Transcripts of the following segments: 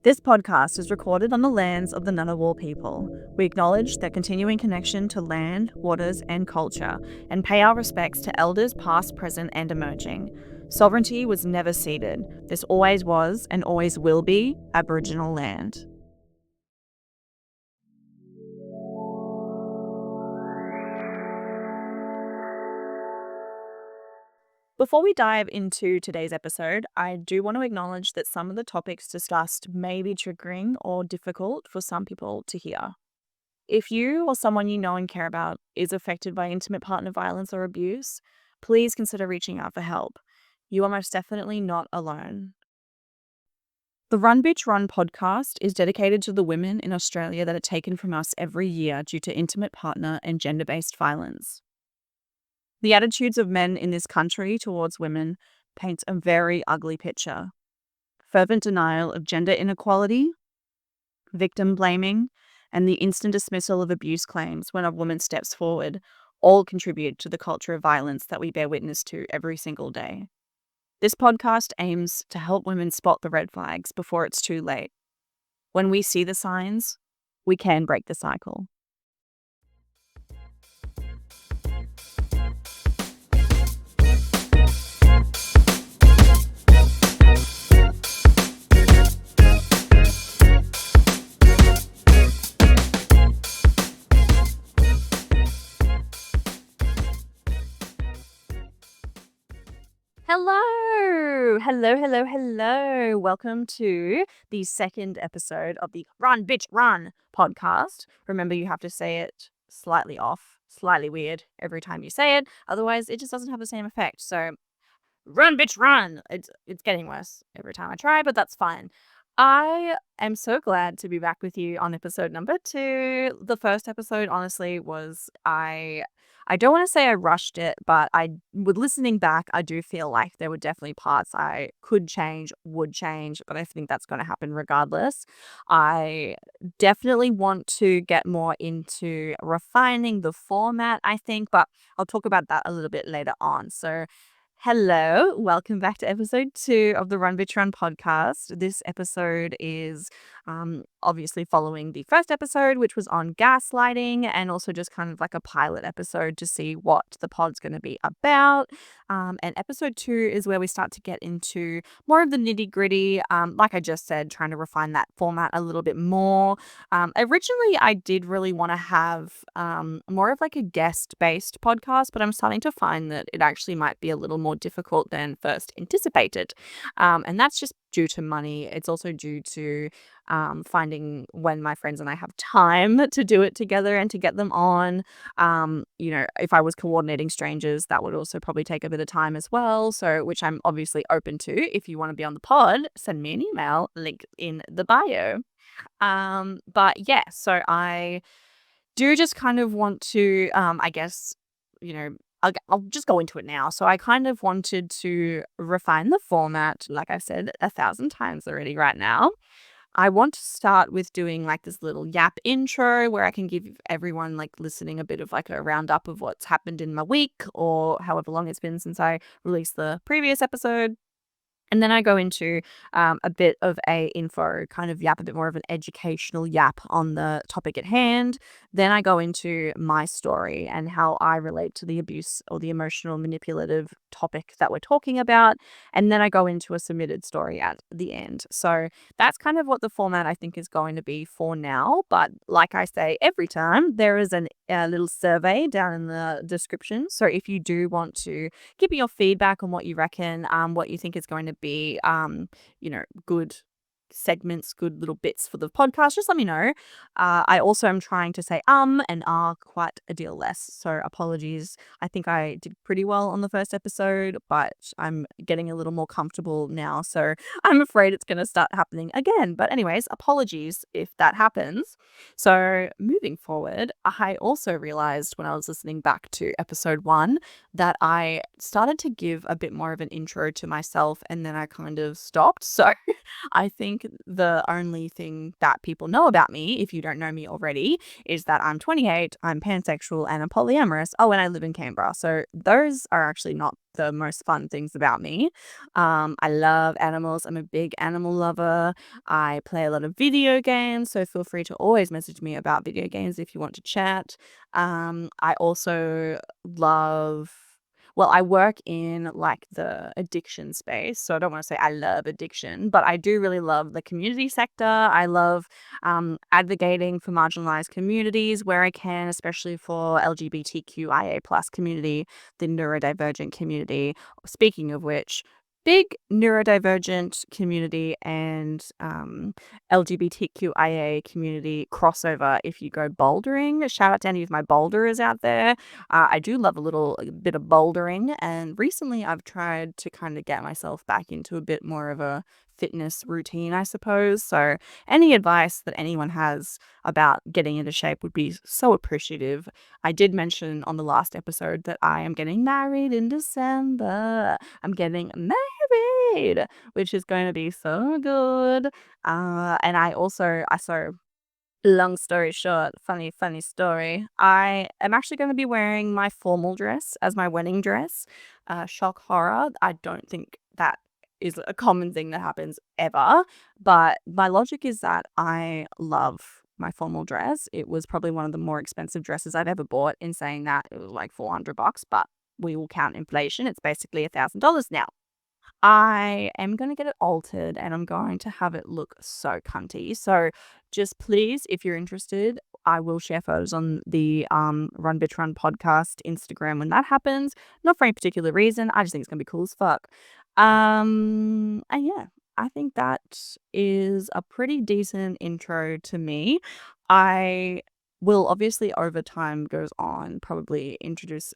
This podcast is recorded on the lands of the Ngunnawal people. We acknowledge their continuing connection to land, waters, and culture, and pay our respects to elders past, present, and emerging. Sovereignty was never ceded. This always was and always will be Aboriginal land. Before we dive into today's episode, I do want to acknowledge that some of the topics discussed may be triggering or difficult for some people to hear. If you or someone you know and care about is affected by intimate partner violence or abuse, please consider reaching out for help. You are most definitely not alone. The Run Bitch Run podcast is dedicated to the women in Australia that are taken from us every year due to intimate partner and gender-based violence. The attitudes of men in this country towards women paints a very ugly picture. Fervent denial of gender inequality, victim blaming, and the instant dismissal of abuse claims when a woman steps forward all contribute to the culture of violence that we bear witness to every single day. This podcast aims to help women spot the red flags before it's too late. When we see the signs, we can break the cycle. Hello. Welcome to the second episode of the Run Bitch Run podcast. Remember, you have to say it slightly off, slightly weird every time you say it. Otherwise, it just doesn't have the same effect. So, Run Bitch Run. It's getting worse every time I try, but that's fine. I am so glad to be back with you on episode number 2. The first episode, honestly, was I don't want to say I rushed it, but with listening back, I do feel like there were definitely parts I could change, would change, but I think that's going to happen regardless. I definitely want to get more into refining the format, I think, but I'll talk about that a little bit later on. So, hello, welcome back to episode 2 of the Run Bitch Run podcast. This episode is obviously following the first episode, which was on gaslighting, and also just kind of like a pilot episode to see what the pod's going to be about. And episode 2 is where we start to get into more of the nitty gritty. Like I just said, trying to refine that format a little bit more. Originally, I did really want to have more of like a guest-based podcast, but I'm starting to find that it actually might be a little more difficult than first anticipated. And that's just due to money. It's also due to finding when my friends and I have time to do it together and to get them on. If I was coordinating strangers, that would also probably take a bit of time as well. So, which I'm obviously open to. If you want to be on the pod, send me an email, link in the bio. But yeah, so I do just kind of want to, I guess, I'll just go into it now. So I kind of wanted to refine the format, like I said 1,000 times already right now. I want to start with doing like this little yap intro where I can give everyone like listening a bit of like a roundup of what's happened in my week or however long it's been since I released the previous episode. And then I go into a bit of a info kind of yap, a bit more of an educational yap on the topic at hand. Then I go into my story and how I relate to the abuse or the emotional manipulative topic that we're talking about. And then I go into a submitted story at the end. So that's kind of what the format I think is going to be for now. But like I say every time, there is a little survey down in the description. So if you do want to give me your feedback on what you reckon, what you think is going to be, good segments, good little bits for the podcast, just let me know. I also am trying to say and quite a deal less. So apologies. I think I did pretty well on the first episode, but I'm getting a little more comfortable now. So I'm afraid it's going to start happening again. But anyways, apologies if that happens. So moving forward, I also realized when I was listening back to episode 1 that I started to give a bit more of an intro to myself and then I kind of stopped. So I think the only thing that people know about me, if you don't know me already, is that I'm 28, I'm pansexual, and I'm polyamorous. Oh, and I live in Canberra. So those are actually not the most fun things about me. I love animals. I'm a big animal lover. I play a lot of video games, so feel free to always message me about video games if you want to chat. I also love I work in like the addiction space, so I don't want to say I love addiction, but I do really love the community sector. I love advocating for marginalized communities where I can, especially for LGBTQIA plus community, the neurodivergent community. Speaking of which, big neurodivergent community and LGBTQIA community crossover if you go bouldering. Shout out to any of my boulderers out there. I do love a little bit of bouldering, and recently I've tried to kind of get myself back into a bit more of a fitness routine, I suppose. So, any advice that anyone has about getting into shape would be so appreciative. I did mention on the last episode that I am getting married in December. I'm getting married, which is going to be so good. And I saw long story short, funny story. I am actually going to be wearing my formal dress as my wedding dress. Shock horror. I don't think that is a common thing that happens ever. But my logic is that I love my formal dress. It was probably one of the more expensive dresses I've ever bought. In saying that, it was like $400, but we will count inflation. It's basically $1,000 now. I am gonna get it altered and I'm going to have it look so cunty. So just please, if you're interested, I will share photos on the Run Bitch Run podcast Instagram when that happens. Not for any particular reason. I just think it's gonna be cool as fuck. And yeah, I think that is a pretty decent intro to me. I will obviously over time goes on probably introduce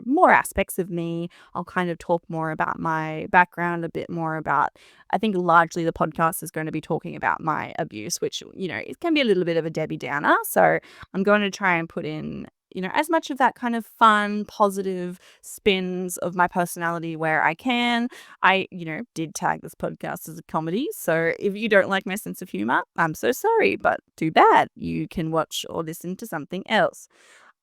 more aspects of me. I'll kind of talk more about my background, a bit more about, I think largely the podcast is going to be talking about my abuse, which, it can be a little bit of a Debbie Downer. So I'm going to try and put in, as much of that kind of fun, positive spins of my personality where I can. I, did tag this podcast as a comedy. So if you don't like my sense of humor, I'm so sorry, but too bad. You can watch or listen to something else.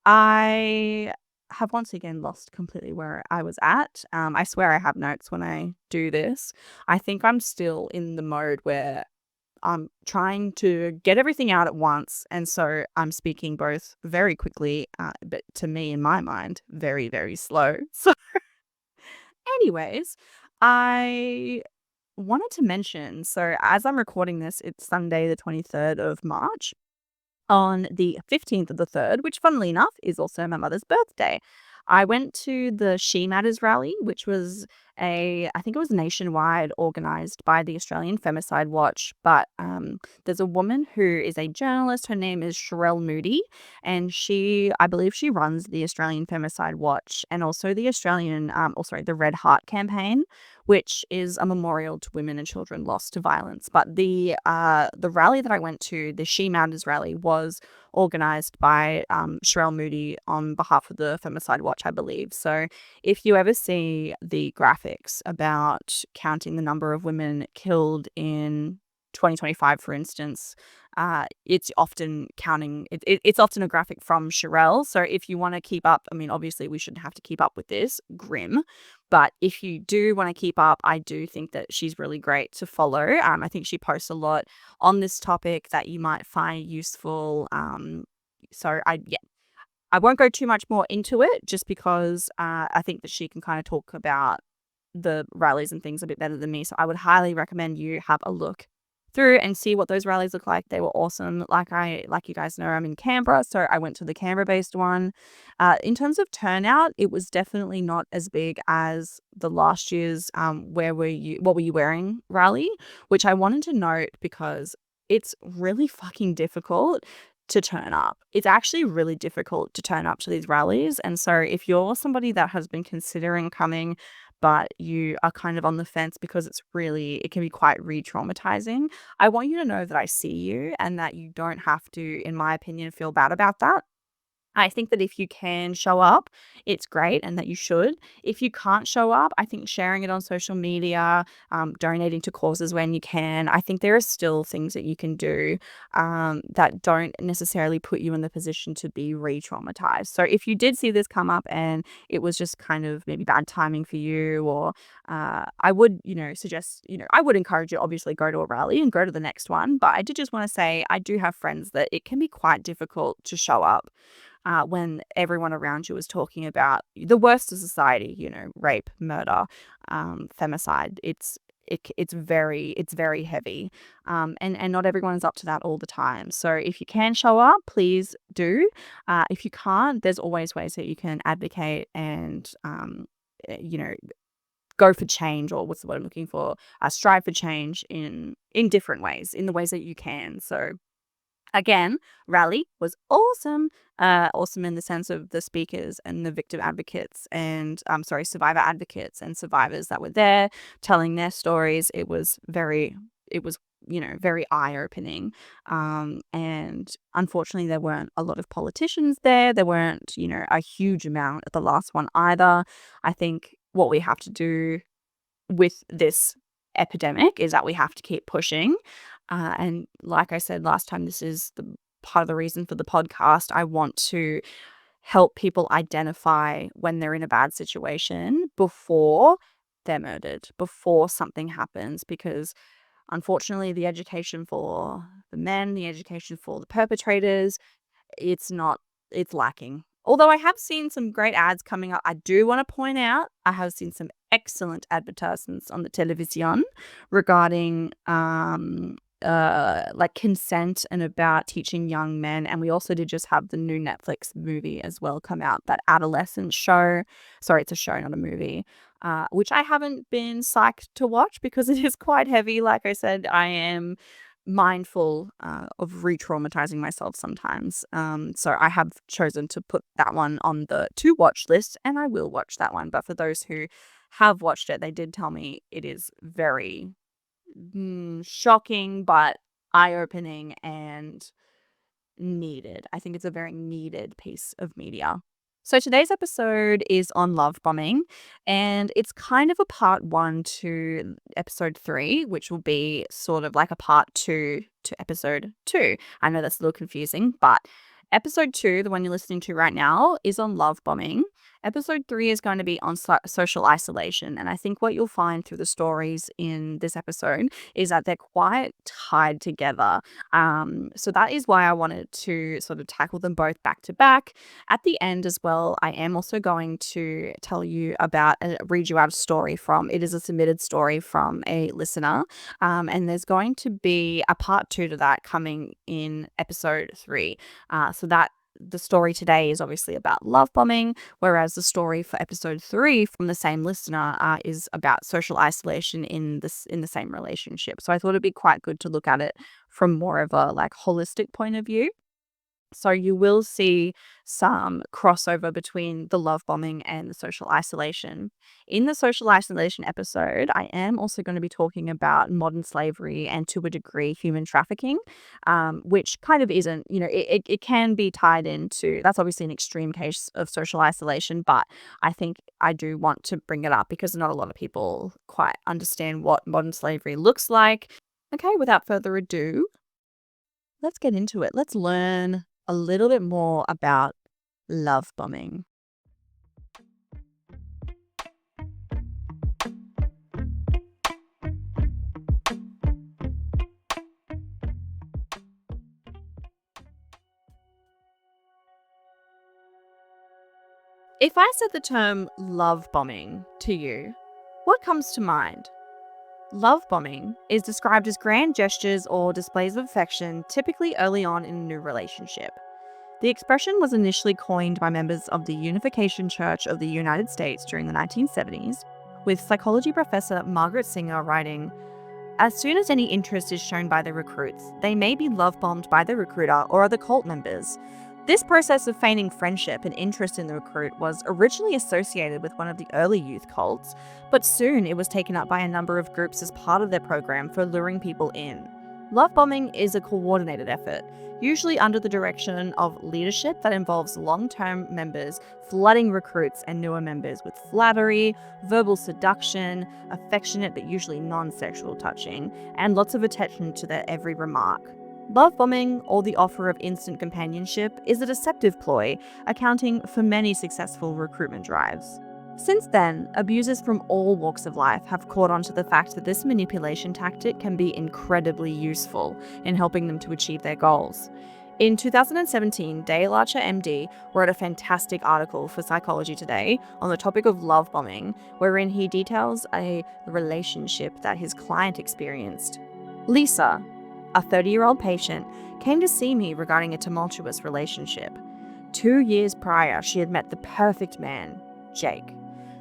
I have once again lost completely where I was at. I swear I have notes when I do this. I think I'm still in the mode where I'm trying to get everything out at once. And so I'm speaking both very quickly, but to me, in my mind, very, very slow. So, anyways, I wanted to mention so as I'm recording this, it's Sunday, the 23rd of March. On the 15th of the 3rd, which funnily enough is also my mother's birthday. I went to the She Matters rally, which was I think it was nationwide organized by the Australian Femicide Watch. But there's a woman who is a journalist. Her name is Sherelle Moody, and I believe she runs the Australian Femicide Watch and also the the Red Heart campaign, which is a memorial to women and children lost to violence. But the rally that I went to, the She Matters rally, was organized by Sherelle Moody on behalf of the Femicide Watch, I believe. So if you ever see the graphics about counting the number of women killed in 2025, for instance, it's often it's often a graphic from Sherelle. So if you want to keep up, I mean, obviously we shouldn't have to keep up with this grim, but if you do want to keep up, I do think that she's really great to follow. I think she posts a lot on this topic that you might find useful. I won't go too much more into it just because I think that she can kind of talk about the rallies and things a bit better than me. So I would highly recommend you have a look through and see what those rallies look like. They were awesome. Like you guys know, I'm in Canberra, so I went to the Canberra-based one. In terms of turnout, it was definitely not as big as the last year's what were you wearing rally, which I wanted to note because it's really fucking difficult to turn up. It's actually really difficult to turn up to these rallies. And so if you're somebody that has been considering coming, but you are kind of on the fence because it can be quite re-traumatizing, I want you to know that I see you and that you don't have to, in my opinion, feel bad about that. I think that if you can show up, it's great and that you should. If you can't show up, I think sharing it on social media, donating to causes when you can, I think there are still things that you can do that don't necessarily put you in the position to be re traumatized. So if you did see this come up and it was just kind of maybe bad timing for you, or I would, suggest, I would encourage you, obviously, go to a rally and go to the next one. But I did just want to say, I do have friends that it can be quite difficult to show up when everyone around you is talking about the worst of society, rape, murder, femicide. It's very heavy, and not everyone is up to that all the time. So if you can show up, please do. If you can't, there's always ways that you can advocate and eh, you know go for change, or what's the word I'm looking for? Strive for change in different ways, in the ways that you can. So again, rally was awesome. Awesome in the sense of the speakers and the victim advocates and survivor advocates and survivors that were there telling their stories. It was very eye opening. And unfortunately, there weren't a lot of politicians there. There weren't, a huge amount at the last one either. I think what we have to do with this epidemic is that we have to keep pushing. And like I said last time, this is the part of the reason for the podcast. I want to help people identify when they're in a bad situation before they're murdered, before something happens, because unfortunately, the education for the men, the education for the perpetrators, it's lacking. Although I have seen some great ads coming up. I do want to point out, I have seen some excellent advertisements on the television regarding like consent and about teaching young men. And we also did just have the new Netflix movie as well come out, that adolescent show. Sorry, it's a show, not a movie. Which I haven't been psyched to watch because it is quite heavy. Like I said, I am mindful of re-traumatizing myself sometimes. So I have chosen to put that one on the to watch list, and I will watch that one. But for those who have watched it, they did tell me it is very shocking, but eye-opening and needed. I think it's a very needed piece of media. So today's episode is on love bombing, and it's kind of a part one to episode 3, which will be sort of like a part 2 to episode 2. I know that's a little confusing, but episode 2, the one you're listening to right now, is on love bombing. Episode 3 is going to be on social isolation. And I think what you'll find through the stories in this episode is that they're quite tied together. So that is why I wanted to sort of tackle them both back to back. At the end as well, I am also going to tell you about, read you out a story from, it is a submitted story from a listener. And there's going to be a part 2 to that coming in episode 3. So that the story today is obviously about love bombing, whereas the story for episode 3 from the same listener is about social isolation in the same relationship. So I thought it'd be quite good to look at it from more of a like holistic point of view. So you will see some crossover between the love bombing and the social isolation. In the social isolation episode, I am also going to be talking about modern slavery and, to a degree, human trafficking, which kind of isn't, it can be tied into, that's obviously an extreme case of social isolation, but I think I do want to bring it up because not a lot of people quite understand what modern slavery looks like. Okay, without further ado, let's get into it. Let's learn a little bit more about love bombing. If I said the term love bombing to you, what comes to mind? Love bombing is described as grand gestures or displays of affection, typically early on in a new relationship. The expression was initially coined by members of the Unification Church of the United States during the 1970s, with psychology professor Margaret Singer writing, "As soon as any interest is shown by the recruits, they may be love bombed by the recruiter or other cult members. This process of feigning friendship and interest in the recruit was originally associated with one of the early youth cults, but soon it was taken up by a number of groups as part of their program for luring people in. Love bombing is a coordinated effort, usually under the direction of leadership that involves long-term members flooding recruits and newer members with flattery, verbal seduction, affectionate but usually non-sexual touching, and lots of attention to their every remark. Love bombing, or the offer of instant companionship, is a deceptive ploy, accounting for many successful recruitment drives. Since then, abusers from all walks of life have caught on to the fact that this manipulation tactic can be incredibly useful in helping them to achieve their goals. In 2017, Dale Archer MD wrote a fantastic article for Psychology Today on the topic of love bombing, wherein he details a relationship that his client experienced. Lisa, a 30-year-old patient, came to see me regarding a tumultuous relationship. 2 years prior, she had met the perfect man, Jake.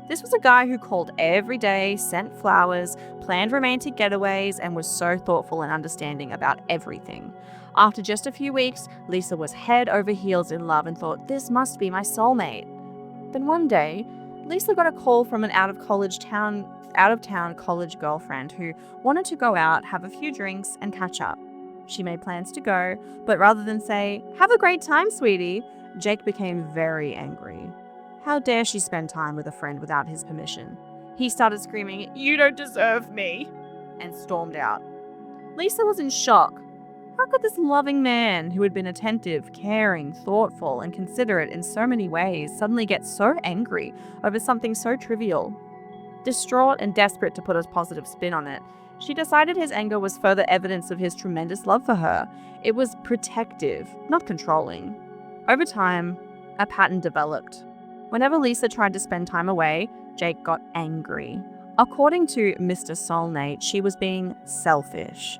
This was a guy who called every day, sent flowers, planned romantic getaways, and was so thoughtful and understanding about everything. After just a few weeks, Lisa was head over heels in love and thought, this must be my soulmate. Then one day, Lisa got a call from an out-of-town college girlfriend who wanted to go out, have a few drinks, and catch up. She made plans to go, but rather than say, have a great time, sweetie, Jake became very angry. How dare she spend time with a friend without his permission? He started screaming, you don't deserve me, and stormed out. Lisa was in shock. How could this loving man, who had been attentive, caring, thoughtful, and considerate in so many ways, suddenly get so angry over something so trivial? Distraught and desperate to put a positive spin on it, she decided his anger was further evidence of his tremendous love for her. It was protective, not controlling. Over time, a pattern developed. Whenever Lisa tried to spend time away, Jake got angry. According to Mr. Soulmate, she was being selfish.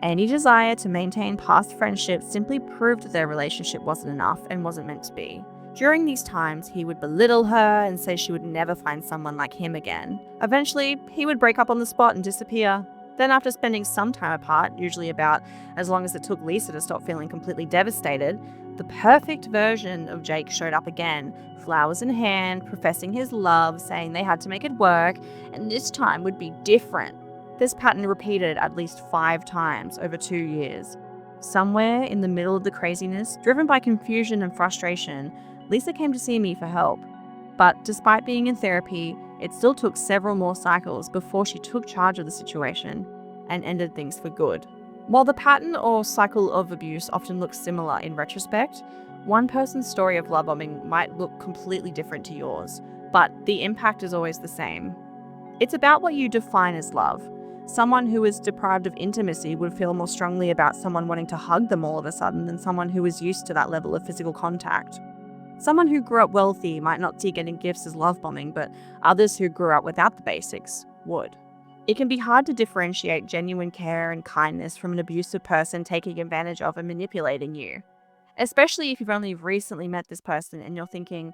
Any desire to maintain past friendships simply proved that their relationship wasn't enough and wasn't meant to be. During these times, he would belittle her and say she would never find someone like him again. Eventually, he would break up on the spot and disappear. Then after spending some time apart, usually about as long as it took Lisa to stop feeling completely devastated, the perfect version of Jake showed up again, flowers in hand, professing his love, saying they had to make it work, and this time would be different. This pattern repeated at least 5 times over 2 years. Somewhere in the middle of the craziness, driven by confusion and frustration, Lisa came to see me for help. But despite being in therapy, it still took several more cycles before she took charge of the situation and ended things for good. While the pattern or cycle of abuse often looks similar in retrospect, one person's story of love bombing might look completely different to yours, but the impact is always the same. It's about what you define as love. Someone who is deprived of intimacy would feel more strongly about someone wanting to hug them all of a sudden than someone who is used to that level of physical contact. Someone who grew up wealthy might not see getting gifts as love bombing, but others who grew up without the basics would. It can be hard to differentiate genuine care and kindness from an abusive person taking advantage of and manipulating you, especially if you've only recently met this person and you're thinking,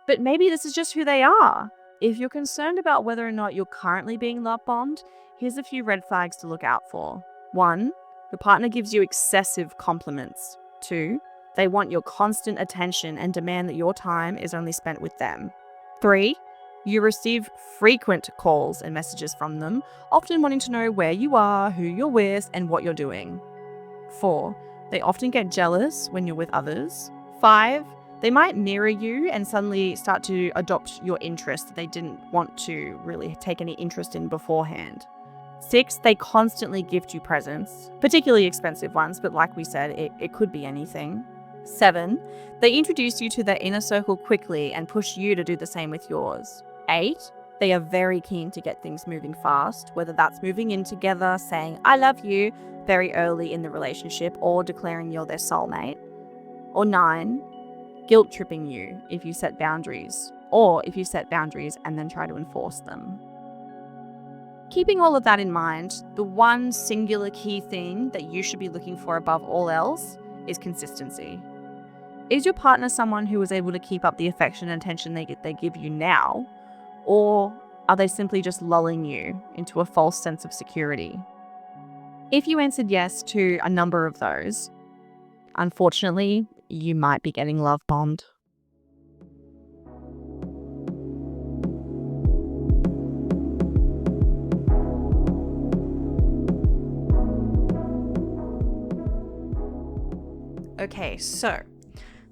but maybe this is just who they are. If you're concerned about whether or not you're currently being love bombed, here's a few red flags to look out for. 1, your partner gives you excessive compliments. 2, they want your constant attention and demand that your time is only spent with them. 3, you receive frequent calls and messages from them, often wanting to know where you are, who you're with, and what you're doing. 4, they often get jealous when you're with others. 5, they might mirror you and suddenly start to adopt your interests that they didn't want to really take any interest in beforehand. 6, they constantly gift you presents, particularly expensive ones, but like we said, it could be anything. 7, they introduce you to their inner circle quickly and push you to do the same with yours. 8, they are very keen to get things moving fast, whether that's moving in together, saying, I love you, very early in the relationship, or declaring you're their soulmate. Or 9, guilt tripping you if you set boundaries, or if you set boundaries and then try to enforce them. Keeping all of that in mind, the one singular key thing that you should be looking for above all else is consistency. Is your partner someone who is able to keep up the affection and attention they give you now, or are they simply just lulling you into a false sense of security? If you answered yes to a number of those, unfortunately, you might be getting love bombed. Okay, so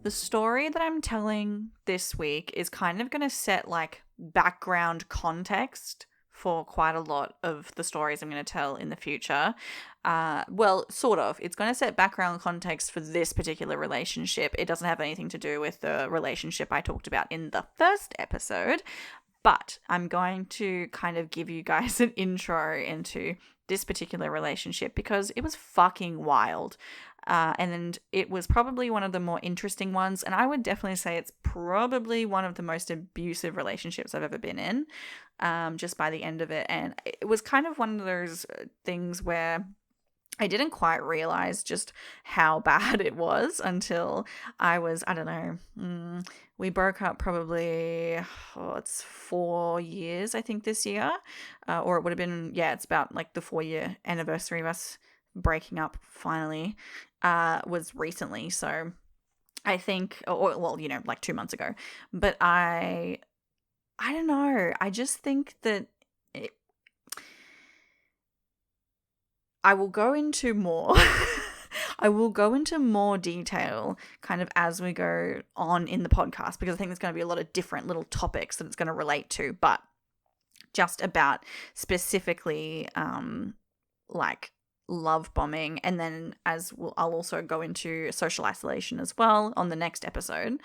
the story that I'm telling this week is kind of going to set like background context for quite a lot of the stories I'm going to tell in the future. Well, sort of. It's going to set background context for this particular relationship. It doesn't have anything to do with the relationship I talked about in the first episode, but I'm going to kind of give you guys an intro into this particular relationship because it was fucking wild. And it was probably one of the more interesting ones. And I would definitely say it's probably one of the most abusive relationships I've ever been in, just by the end of it. And it was kind of one of those things where I didn't quite realize just how bad it was until I was, I don't know, we broke up probably, it's 4 years, I think, this year. Or it would have been, it's about like the 4-year anniversary of us breaking up finally, was recently. So I think, like 2 months ago. But I don't know. I just think that I will go into more. I will go into more detail kind of as we go on in the podcast because I think there's going to be a lot of different little topics that it's going to relate to, but just about specifically like love bombing, and then I'll also go into social isolation as well on the next episode.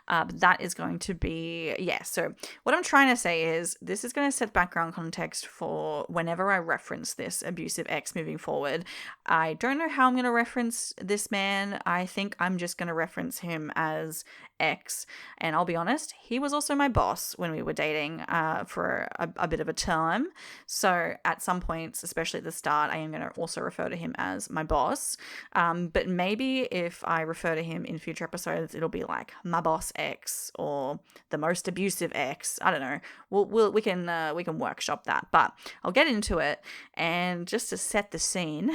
But that is going to be, so what I'm trying to say is this is going to set background context for whenever I reference this abusive ex moving forward. I don't know how I'm going to reference this man. I think I'm just going to reference him as X. And I'll be honest, he was also my boss when we were dating for a bit of a time. So at some points, especially at the start, I am going to also refer to him as my boss. But maybe if I refer to him in future episodes, it'll be like my boss X or the most abusive X. I don't know. We can workshop that, but I'll get into it. And just to set the scene,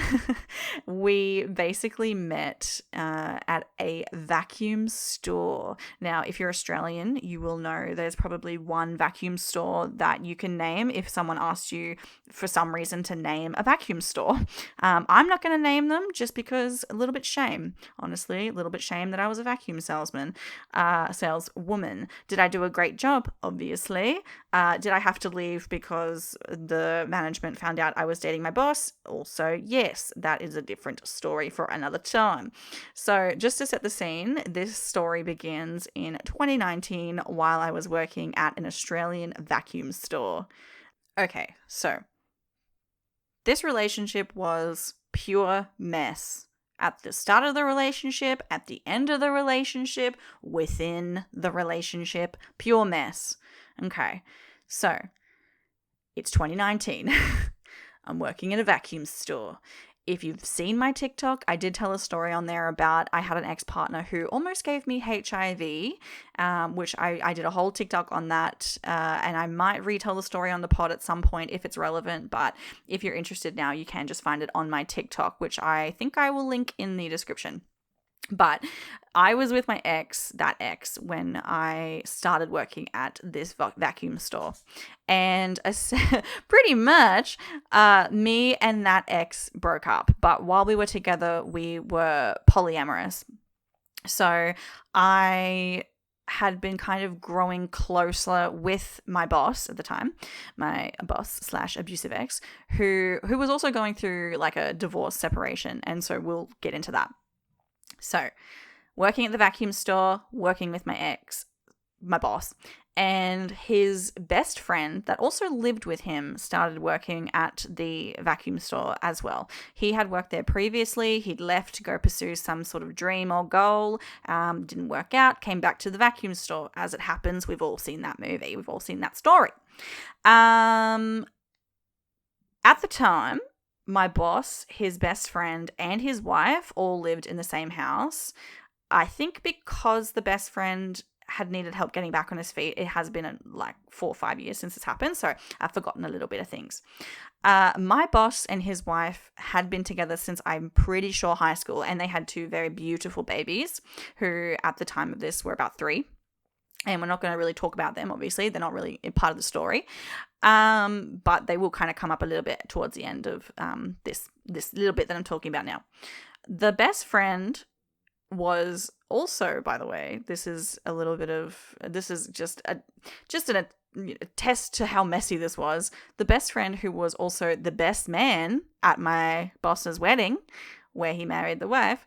we basically met at a vacuum store. Now, if you're Australian, you will know there's probably one vacuum store that you can name if someone asks you for some reason to name a vacuum store. I'm not going to name them just because a little bit shame, honestly, a little bit shame that I was a vacuum saleswoman. Did I do a great job? Obviously. Did I have to leave because the management found out I was dating my boss? Also, yes, that is a different story for another time. So just to set the scene, this story begins in 2019 while I was working at an Australian vacuum store. Okay, so this relationship was pure mess. At the start of the relationship, at the end of the relationship, within the relationship, pure mess. Okay, so it's 2019. I'm working at a vacuum store. If you've seen my TikTok, I did tell a story on there about I had an ex-partner who almost gave me HIV, which I did a whole TikTok on that, and I might retell the story on the pod at some point if it's relevant, but if you're interested now, you can just find it on my TikTok, which I think I will link in the description. But I was with my ex, when I started working at this vacuum store. And pretty much me and that ex broke up. But while we were together, we were polyamorous. So I had been kind of growing closer with my boss at the time, my boss / abusive ex, who was also going through like a divorce separation. And so we'll get into that. So, working at the vacuum store, working with my ex, my boss, and his best friend that also lived with him started working at the vacuum store as well. He had worked there previously. He'd left to go pursue some sort of dream or goal. Didn't work out. Came back to the vacuum store. As it happens, we've all seen that movie. We've all seen that story. At the time, my boss, his best friend, and his wife all lived in the same house. I think because the best friend had needed help getting back on his feet, it has been like 4 or 5 years since this happened, so I've forgotten a little bit of things. My boss and his wife had been together since I'm pretty sure high school, and they had 2 very beautiful babies who at the time of this were about 3. And we're not going to really talk about them, obviously. They're not really part of the story. But they will kind of come up a little bit towards the end of this little bit that I'm talking about now. The best friend was also, by the way, this is just a test to how messy this was. The best friend who was also the best man at my boss's wedding, where he married the wife,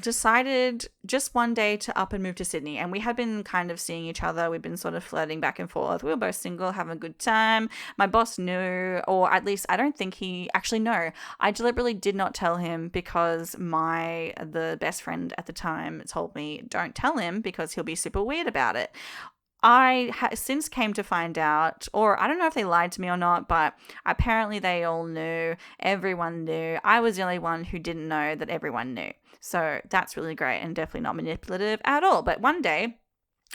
decided just one day to up and move to Sydney. And we had been kind of seeing each other. We'd been sort of flirting back and forth. We were both single, having a good time. My boss knew, or at least I don't think he actually no. I deliberately did not tell him because the best friend at the time told me, don't tell him because he'll be super weird about it. I since came to find out, or I don't know if they lied to me or not, but apparently they all knew. Everyone knew. I was the only one who didn't know that everyone knew. So that's really great and definitely not manipulative at all. But one day,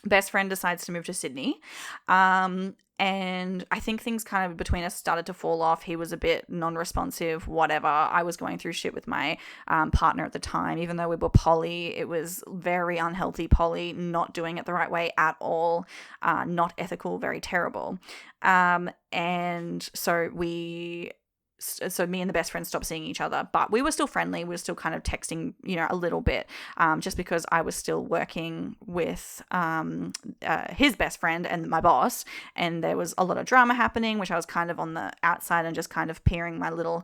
best friend decides to move to Sydney. And I think things kind of between us started to fall off. He was a bit non-responsive, whatever. I was going through shit with my partner at the time. Even though we were poly, it was very unhealthy poly, not doing it the right way at all, not ethical, very terrible. And so me and the best friend stopped seeing each other, but we were still friendly. We were still kind of texting, a little bit, just because I was still working with his best friend and my boss, and there was a lot of drama happening, which I was kind of on the outside and just kind of peering my little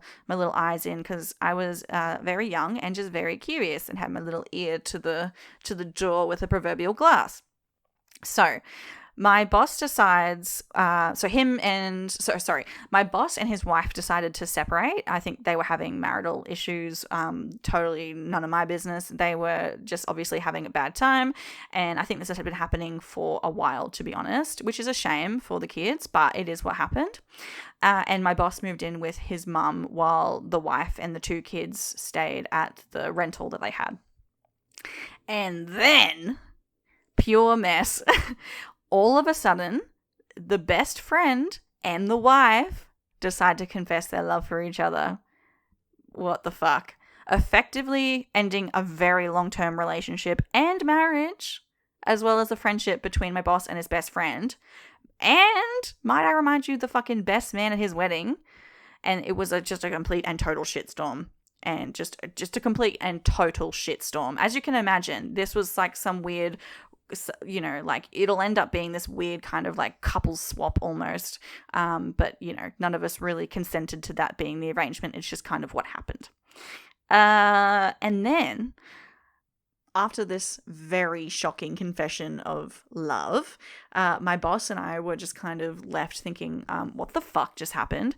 eyes in, because I was very young and just very curious and had my little ear to the door with a proverbial glass. So my boss decides, my boss and his wife decided to separate. I think they were having marital issues, totally none of my business. They were just obviously having a bad time. And I think this has been happening for a while, to be honest, which is a shame for the kids, but it is what happened. And my boss moved in with his mum while the wife and the two kids stayed at the rental that they had. And then, pure mess. All of a sudden, the best friend and the wife decide to confess their love for each other. What the fuck? Effectively ending a very long-term relationship and marriage, as well as a friendship between my boss and his best friend. And, might I remind you, the fucking best man at his wedding. And it was just a complete and total shitstorm. And just a complete and total shitstorm. As you can imagine, this was like some weird, like it'll end up being this weird kind of like couple swap almost. But, none of us really consented to that being the arrangement. It's just kind of what happened. And then after this very shocking confession of love, my boss and I were just kind of left thinking, what the fuck just happened?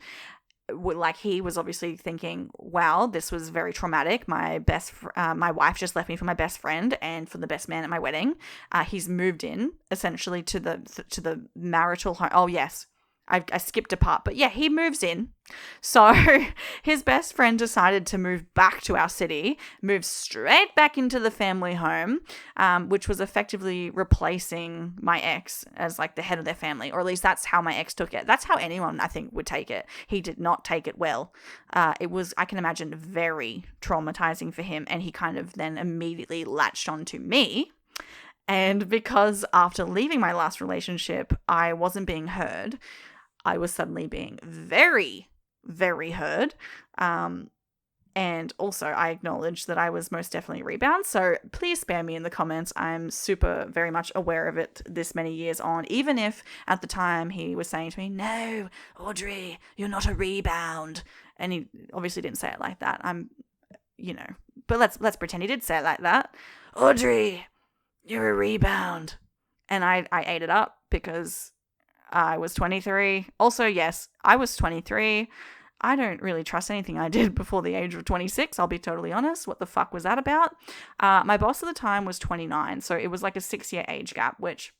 Like, he was obviously thinking, wow, this was very traumatic. My wife just left me for my best friend and for the best man at my wedding. He's moved in essentially to the marital home. Oh yes, I skipped a part, but yeah, he moves in. So his best friend decided to move back to our city, move straight back into the family home, which was effectively replacing my ex as like the head of their family, or at least that's how my ex took it. That's how anyone, I think, would take it. He did not take it well. It was, I can imagine, very traumatizing for him, and he kind of then immediately latched onto me. And because after leaving my last relationship, I wasn't being heard, I was suddenly being very, very heard. And also I acknowledge that I was most definitely a rebound. So please spare me in the comments. I'm super very much aware of it this many years on, even if at the time he was saying to me, no, Audrey, you're not a rebound. And he obviously didn't say it like that. But let's pretend he did say it like that. Audrey, you're a rebound. And I ate it up because I was 23. Also, yes, I was 23. I don't really trust anything I did before the age of 26, I'll be totally honest. What the fuck was that about? My boss at the time was 29, so it was like a 6-year age gap, which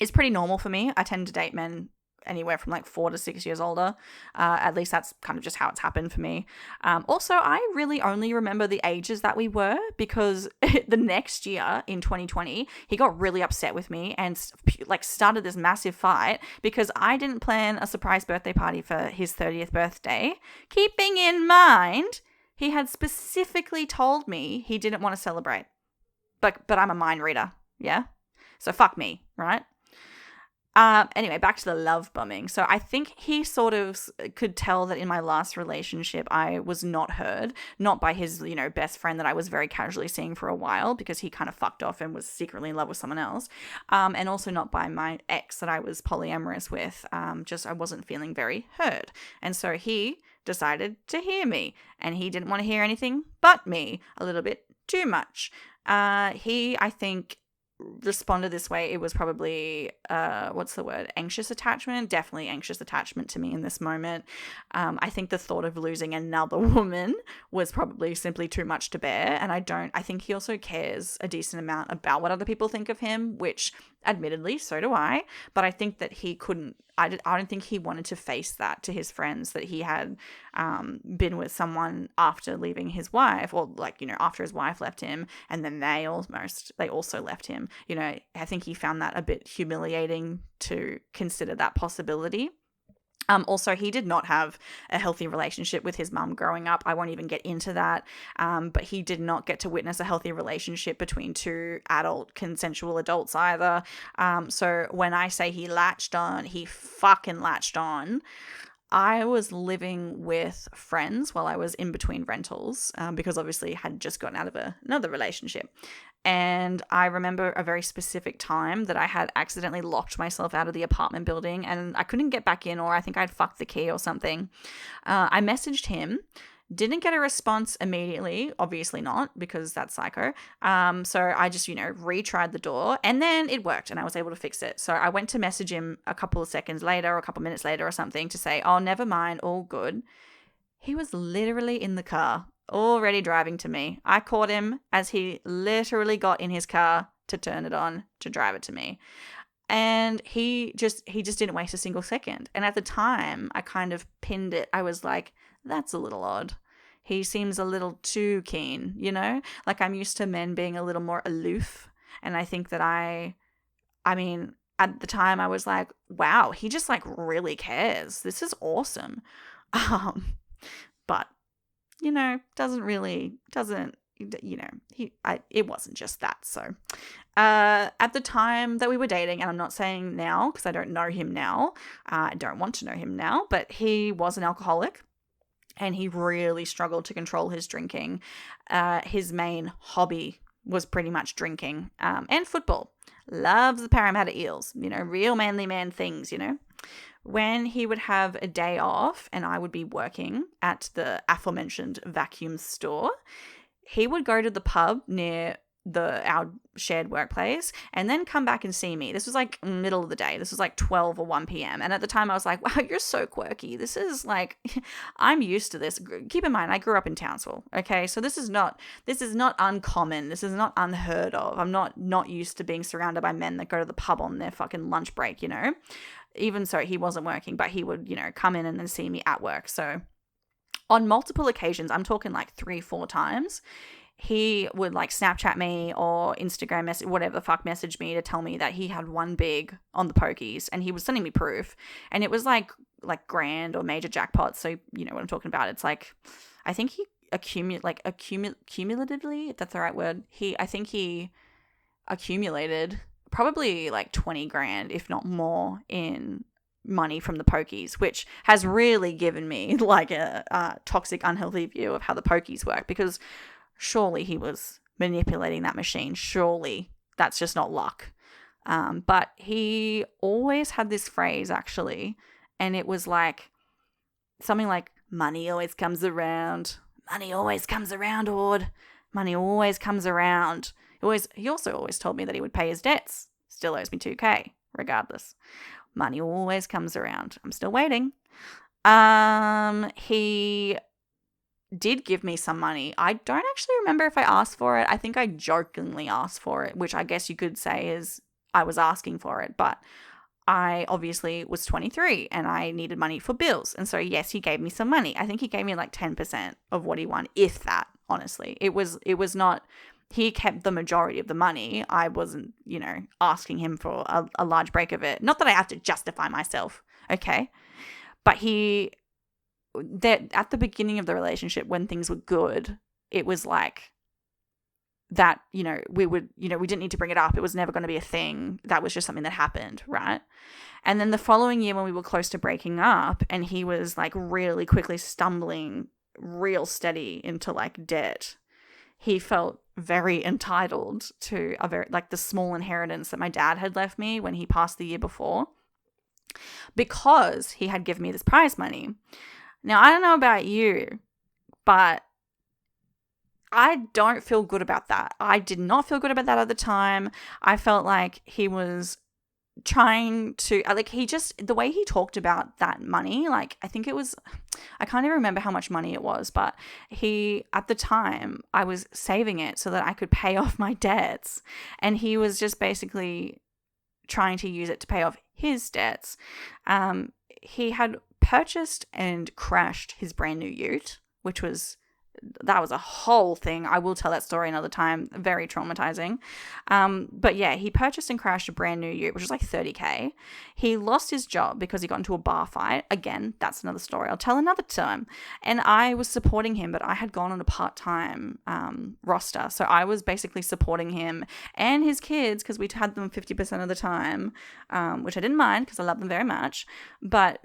is pretty normal for me. I tend to date men anywhere from like 4 to 6 years older. At least that's kind of just how it's happened for me. Also, I really only remember the ages that we were because the next year in 2020, he got really upset with me and like started this massive fight because I didn't plan a surprise birthday party for his 30th birthday. Keeping in mind, he had specifically told me he didn't want to celebrate. But I'm a mind reader, yeah? So fuck me, right? Anyway, back to the love bombing. So I think he sort of could tell that in my last relationship, I was not heard, not by his, best friend that I was very casually seeing for a while because he kind of fucked off and was secretly in love with someone else. And also not by my ex that I was polyamorous with. Just I wasn't feeling very heard. And so he decided to hear me, and he didn't want to hear anything but me a little bit too much. I think, responded this way. It was probably anxious attachment. Definitely anxious attachment to me in this moment. I think the thought of losing another woman was probably simply too much to bear, and I think he also cares a decent amount about what other people think of him, which admittedly so do I, but I think that he couldn't, I don't think he wanted to face that to his friends, that he had been with someone after leaving his wife, or after his wife left him, and then they also left him. I think he found that a bit humiliating to consider that possibility. Also, he did not have a healthy relationship with his mum growing up. I won't even get into that. But he did not get to witness a healthy relationship between two consensual adults either. So when I say he fucking latched on. I was living with friends while I was in between rentals, because obviously I had just gotten out of another relationship. And I remember a very specific time that I had accidentally locked myself out of the apartment building and I couldn't get back in, or I think I'd fucked the key or something. I messaged him. Didn't get a response immediately, obviously not, because that's psycho. So I just, retried the door, and then it worked and I was able to fix it. So I went to message him a couple of seconds later, or a couple of minutes later or something, to say, oh, never mind, all good. He was literally in the car, already driving to me. I caught him as he literally got in his car to turn it on, to drive it to me. And he just didn't waste a single second. And at the time, I kind of pinned it. I was like, that's a little odd. He seems a little too keen, Like, I'm used to men being a little more aloof. And I think that at the time I was like, wow, he just really cares. This is awesome. But, it wasn't just that. So, at the time that we were dating, and I'm not saying now because I don't know him now, I don't want to know him now, but he was an alcoholic. And he really struggled to control his drinking. His main hobby was pretty much drinking, and football. Loves the Parramatta Eels, real manly man things, When he would have a day off and I would be working at the aforementioned vacuum store, he would go to the pub near our shared workplace and then come back and see me. This was middle of the day. This was 12 or 1 p.m. And at the time I was like, wow, you're so quirky. This is I'm used to this. Keep in mind, I grew up in Townsville. Okay. So this is not uncommon. This is not unheard of. I'm not used to being surrounded by men that go to the pub on their fucking lunch break, Even so, he wasn't working, but he would, come in and then see me at work. So on multiple occasions, I'm talking 3-4 times, he would Snapchat me or Instagram message, whatever the fuck, message me to tell me that he had won big on the pokies, and he was sending me proof, and it was like grand or major jackpots. So what I'm talking about. It's I think he cumulatively, if that's the right word. I think he accumulated probably 20 grand, if not more, in money from the pokies, which has really given me a toxic, unhealthy view of how the pokies work, because surely he was manipulating that machine. Surely that's just not luck. But he always had this phrase, actually, and it was something like, money always comes around. Money always comes around, Aud. Money always comes around. He also always told me that he would pay his debts. Still owes me 2K, regardless. Money always comes around. I'm still waiting. He did give me some money. I don't actually remember if I asked for it. I think I jokingly asked for it, which I guess you could say is I was asking for it. But I obviously was 23 and I needed money for bills. And so, yes, he gave me some money. I think he gave me 10% of what he won, if that, honestly. It was not, he kept the majority of the money. I wasn't, asking him for a large break of it. Not that I have to justify myself, okay? But that at the beginning of the relationship, when things were good, it was that, we didn't need to bring it up. It was never going to be a thing. That was just something that happened, right? And then the following year when we were close to breaking up and he was like really quickly stumbling real steady into like debt, he felt very entitled to the small inheritance that my dad had left me when he passed the year before, because he had given me this prize money. Now, I don't know about you, but I don't feel good about that. I did not feel good about that at the time. I felt like he was trying to, the way he talked about that money, like, I think it was, I can't even remember how much money it was, but at the time, I was saving it so that I could pay off my debts. And he was just basically trying to use it to pay off his debts. He had purchased and crashed his brand new ute, that was a whole thing. I will tell that story another time. Very traumatizing. But yeah, he purchased and crashed a brand new ute, which was like $30,000. He lost his job because he got into a bar fight. Again, that's another story I'll tell another time. And I was supporting him, but I had gone on a part-time roster. So I was basically supporting him and his kids, because we had them 50% of the time, which I didn't mind because I love them very much. But,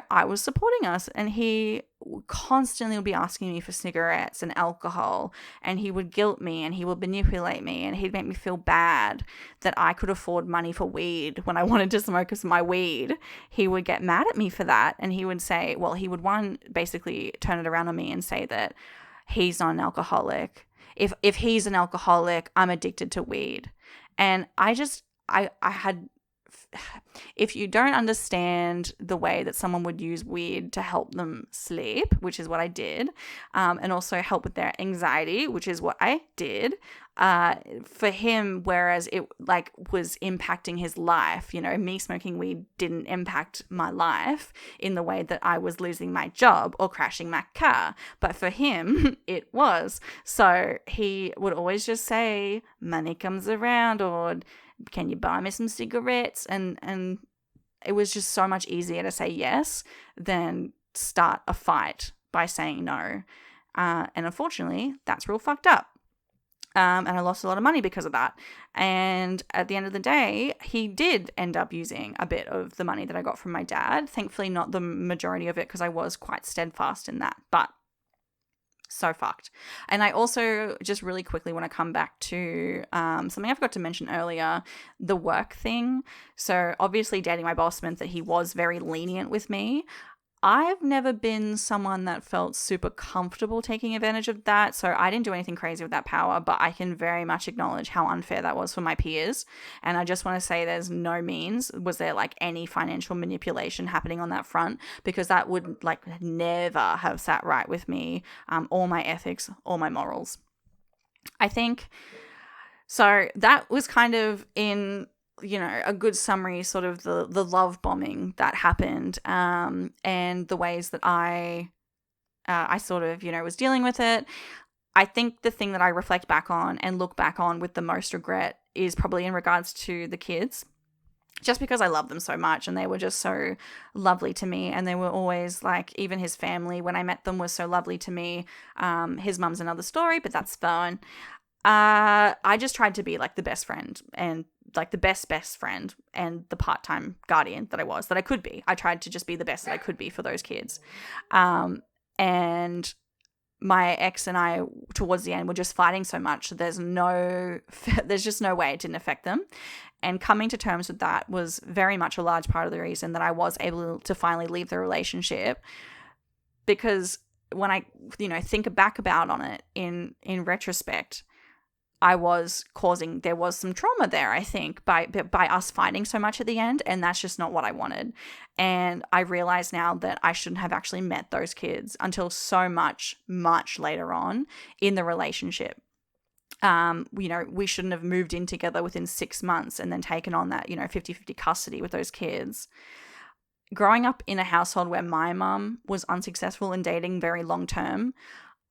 I was supporting us, and he constantly would be asking me for cigarettes and alcohol, and he would guilt me and he would manipulate me, and he'd make me feel bad that I could afford money for weed when I wanted to smoke my weed. He would get mad at me for that, and he would say, well, he would basically turn it around on me and say that he's not an alcoholic. If he's an alcoholic, I'm addicted to weed. And I had, if you don't understand the way that someone would use weed to help them sleep, which is what I did, and also help with their anxiety, which is what I did, for him, whereas it was impacting his life, me smoking weed didn't impact my life in the way that I was losing my job or crashing my car, but for him, it was. So he would always just say, money comes around, or can you buy me some cigarettes? And it was just so much easier to say yes than start a fight by saying no. And unfortunately, that's real fucked up. And I lost a lot of money because of that. And at the end of the day, he did end up using a bit of the money that I got from my dad. Thankfully, not the majority of it, because I was quite steadfast in that. But so fucked. And I also just really quickly want to come back to something I forgot to mention earlier, the work thing. So obviously dating my boss meant that he was very lenient with me. I've never been someone that felt super comfortable taking advantage of that, so I didn't do anything crazy with that power, but I can very much acknowledge how unfair that was for my peers. And I just want to say there's no means was there any financial manipulation happening on that front, because that would never have sat right with me, or my ethics or my morals. I think so. That was kind of in a good summary, sort of the love bombing that happened, and the ways that I sort of, was dealing with it. I think the thing that I reflect back on and look back on with the most regret is probably in regards to the kids, just because I love them so much and they were just so lovely to me, and they were always even his family, when I met them, was so lovely to me. His mum's another story, but that's fine. I just tried to be the best friend, and the best friend, and the part-time guardian that I could be. I tried to just be the best that I could be for those kids. And my ex and I, towards the end, were just fighting so much. There's just no way it didn't affect them. And coming to terms with that was very much a large part of the reason that I was able to finally leave the relationship. Because when I, think back about on it in retrospect, there was some trauma there, I think, by us fighting so much at the end, and that's just not what I wanted. And I realize now that I shouldn't have actually met those kids until so much later on in the relationship. We shouldn't have moved in together within 6 months and then taken on that, 50-50 custody with those kids. Growing up in a household where my mum was unsuccessful in dating very long term,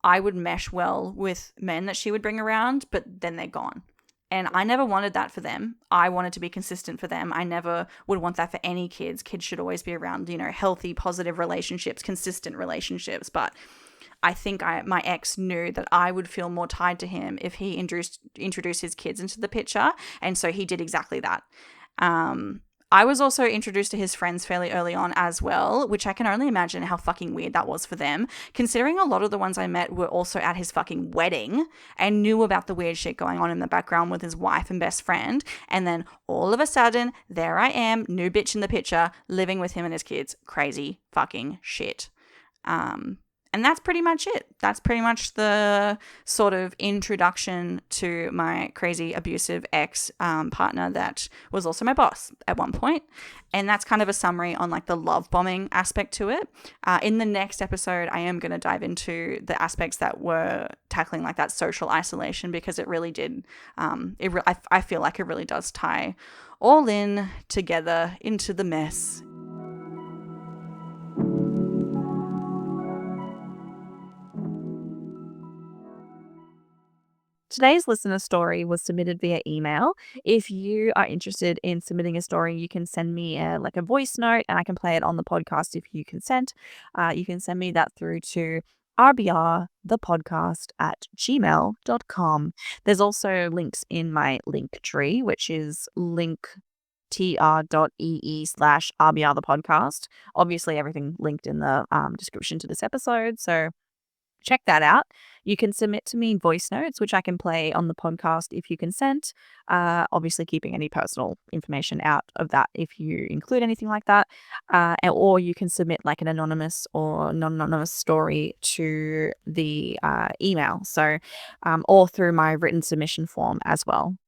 I would mesh well with men that she would bring around, but then they're gone. And I never wanted that for them. I wanted to be consistent for them. I never would want that for any kids. Kids should always be around, healthy, positive relationships, consistent relationships. But I think my ex knew that I would feel more tied to him if he introduced his kids into the picture, and so he did exactly that. I was also introduced to his friends fairly early on as well, which I can only imagine how fucking weird that was for them, considering a lot of the ones I met were also at his fucking wedding and knew about the weird shit going on in the background with his wife and best friend. And then all of a sudden, there I am, new bitch in the picture, living with him and his kids. Crazy fucking shit. And that's pretty much it. That's pretty much the sort of introduction to my crazy abusive ex partner that was also my boss at one point. And that's kind of a summary on like the love bombing aspect to it. In the next episode, I am going to dive into the aspects that were tackling like that social isolation, because it really did. I feel like it really does tie all in together into the mess. Today's listener story was submitted via email. If you are interested in submitting a story, you can send me a voice note and I can play it on the podcast if you consent. You can send me that through to rbrthepodcast@gmail.com. There's also links in my link tree, which is linktr.ee/rbrthepodcast. Obviously, everything linked in the description to this episode. So check that out. You can submit to me voice notes, which I can play on the podcast if you consent. Obviously, keeping any personal information out of that if you include anything like that. Or you can submit like an anonymous or non-anonymous story to the email. So, or through my written submission form as well.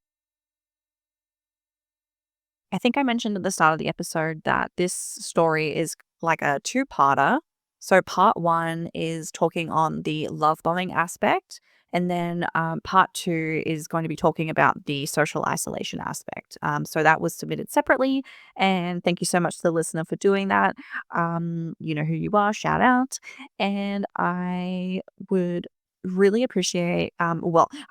I think I mentioned at the start of the episode that this story is like a two-parter. So part one is talking on the love bombing aspect. And then part two is going to be talking about the social isolation aspect. So that was submitted separately. And thank you so much to the listener for doing that. You know who you are, shout out. And I would really appreciate, I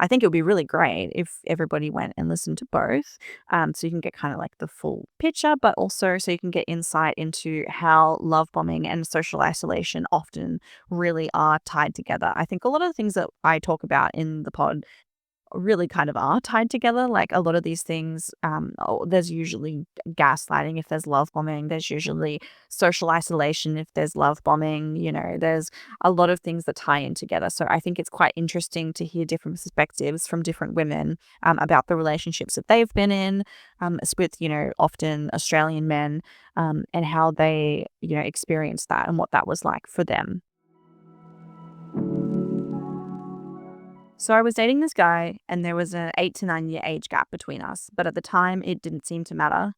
think it would be really great if everybody went and listened to both. So you can get kind of like the full picture, but also so you can get insight into how love bombing and social isolation often really are tied together. I think a lot of the things that I talk about in the pod really kind of are tied together. Like a lot of these things, there's usually gaslighting if there's love bombing. There's usually social isolation if there's love bombing. You know, there's a lot of things that tie in together. So I think it's quite interesting to hear different perspectives from different women about the relationships that they've been in with, you know, often Australian men and how they, you know, experienced that and what that was like for them. So I was dating this guy and there was an 8 to 9 year age gap between us, but at the time it didn't seem to matter.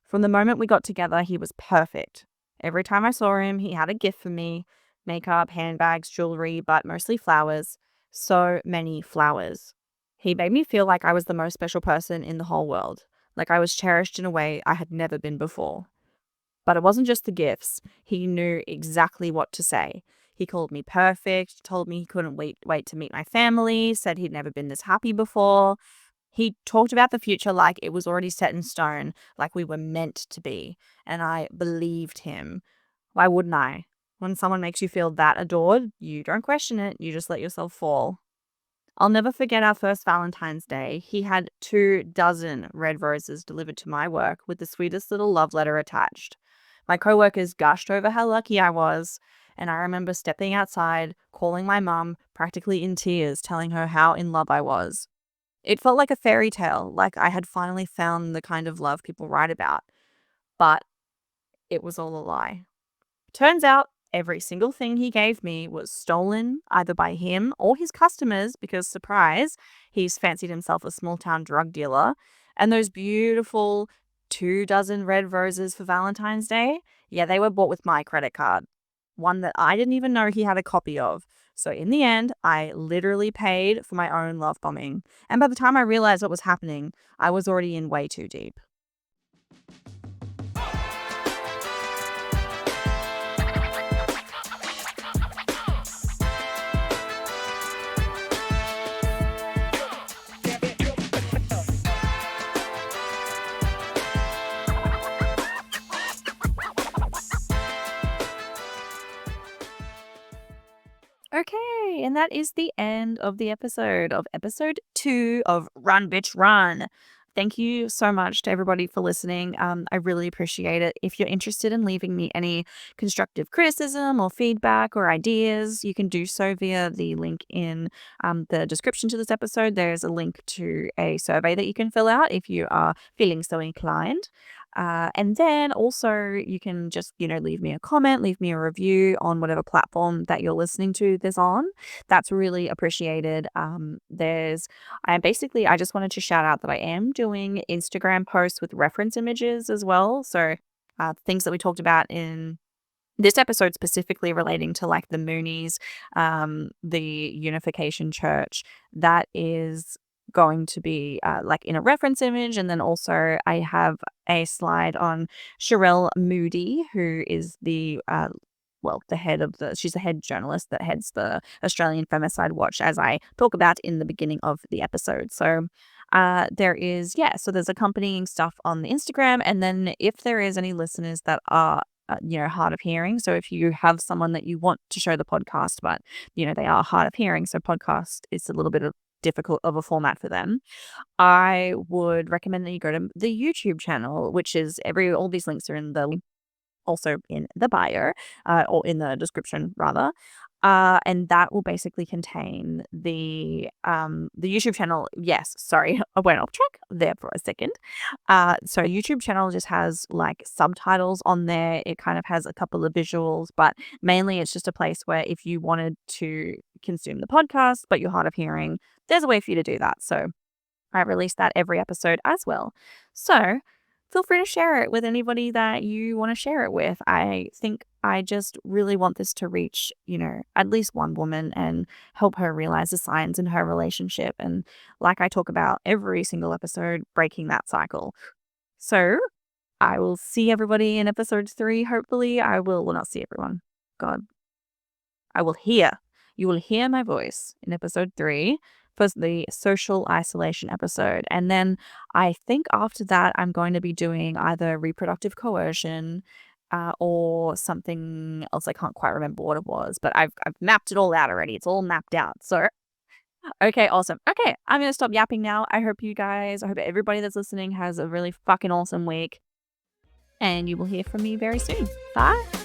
From the moment we got together, he was perfect. Every time I saw him, he had a gift for me: makeup, handbags, jewelry, but mostly flowers. So many flowers. He made me feel like I was the most special person in the whole world, like I was cherished in a way I had never been before. But it wasn't just the gifts. He knew exactly what to say. He called me perfect, told me he couldn't wait to meet my family, said he'd never been this happy before. He talked about the future like it was already set in stone, like we were meant to be. And I believed him. Why wouldn't I? When someone makes you feel that adored, you don't question it, you just let yourself fall. I'll never forget our first Valentine's Day. He had 24 red roses delivered to my work with the sweetest little love letter attached. My coworkers gushed over how lucky I was, and I remember stepping outside, calling my mum, practically in tears, telling her how in love I was. It felt like a fairy tale, like I had finally found the kind of love people write about. But it was all a lie. Turns out every single thing he gave me was stolen either by him or his customers because, surprise, he's fancied himself a small-town drug dealer. And those beautiful 24 red roses for Valentine's Day, yeah, they were bought with my credit card. One that I didn't even know he had a copy of. So in the end, I literally paid for my own love bombing. And by the time I realized what was happening, I was already in way too deep. Okay, And that is the end of the episode, of episode 2 of Run Bitch Run. Thank you so much to everybody for listening. I really appreciate it. If you're interested in leaving me any constructive criticism or feedback or ideas, you can do so via the link in the description to this episode. There's a link to a survey that you can fill out if you are feeling so inclined. And then also you can just, leave me a comment, leave me a review on whatever platform that you're listening to this on. That's really appreciated. I just wanted to shout out that I am doing Instagram posts with reference images as well. So things that we talked about in this episode specifically relating to like the Moonies, the Unification Church, that is going to be like in a reference image. And then also I have a slide on Sherelle Moody, who is she's the head journalist that heads the Australian Femicide Watch, as I talk about in the beginning of the episode. So so there's accompanying stuff on the Instagram. And then if there is any listeners that are hard of hearing. So if you have someone that you want to show the podcast, but they are hard of hearing, so podcast is a little bit of difficult of a format for them, I would recommend that you go to the YouTube channel, which is all these links are also in the bio, or in the description rather. And that will basically contain the YouTube channel. Yes, sorry, I went off track there for a second. So YouTube channel just has like subtitles on there. It kind of has a couple of visuals, but mainly it's just a place where if you wanted to consume the podcast, but you're hard of hearing, there's a way for you to do that. So I release that every episode as well. So feel free to share it with anybody that you want to share it with. I think I just really want this to reach, at least one woman and help her realize the signs in her relationship. And like I talk about every single episode, breaking that cycle. So I will see everybody in episode 3. Hopefully well, not see everyone. God, you will hear my voice in episode 3 for the social isolation episode. And then I think after that, I'm going to be doing either reproductive coercion or something else. I can't quite remember what it was, but I've mapped it all out already. It's all mapped out. So, okay, awesome. Okay, I'm going to stop yapping now. I hope everybody that's listening has a really fucking awesome week. And you will hear from me very soon. Bye.